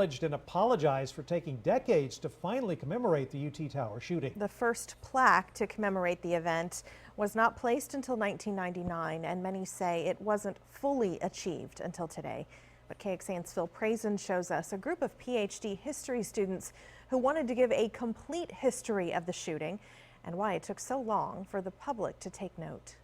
acknowledged and apologized for taking decades to finally commemorate the UT Tower shooting. The first plaque to commemorate the event was not placed until 1999, and many say it wasn't fully achieved until today. But KXAN's Phil Prazan shows us a group of PhD history students who wanted to give a complete history of the shooting and why it took so long for the public to take note.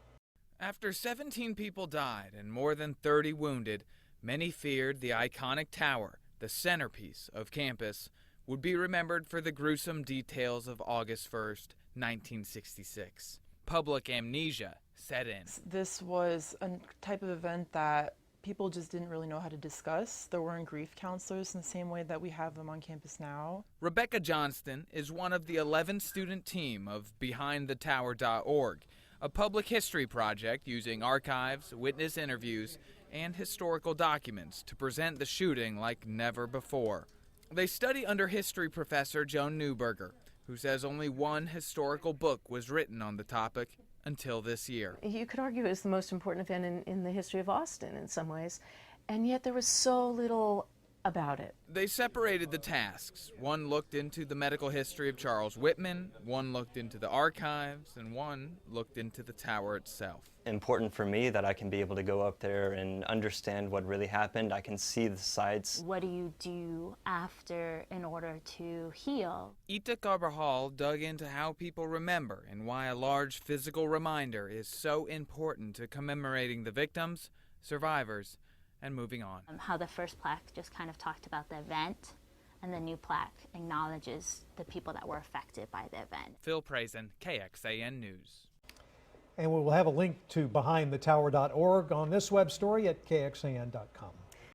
After 17 people died and more than 30 wounded, many feared the iconic tower, the centerpiece of campus, would be remembered for the gruesome details of August 1st, 1966. Public amnesia set in. This was a type of event that people just didn't really know how to discuss. There weren't grief counselors in the same way that we have them on campus now. Rebecca Johnston is one of the 11-student team of BehindTheTower.org, a public history project using archives, witness interviews, and historical documents to present the shooting like never before. They study under history professor Joan Newberger, who says only one historical book was written on the topic until this year. You could argue it's the most important event in the history of Austin in some ways, and yet there was so little about it. They separated the tasks. One looked into the medical history of Charles Whitman, one looked into the archives, and one looked into the tower itself. Important for me that I can be able to go up there and understand what really happened. I can see the sites. What do you do after in order to heal? Ita Carbajal dug into how people remember and why a large physical reminder is so important to commemorating the victims, survivors, and moving on. How the first plaque just kind of talked about the event, and the new plaque acknowledges the people that were affected by the event. Phil Prazan, KXAN News. And we will have a link to BehindTheTower.org on this web story at KXAN.com.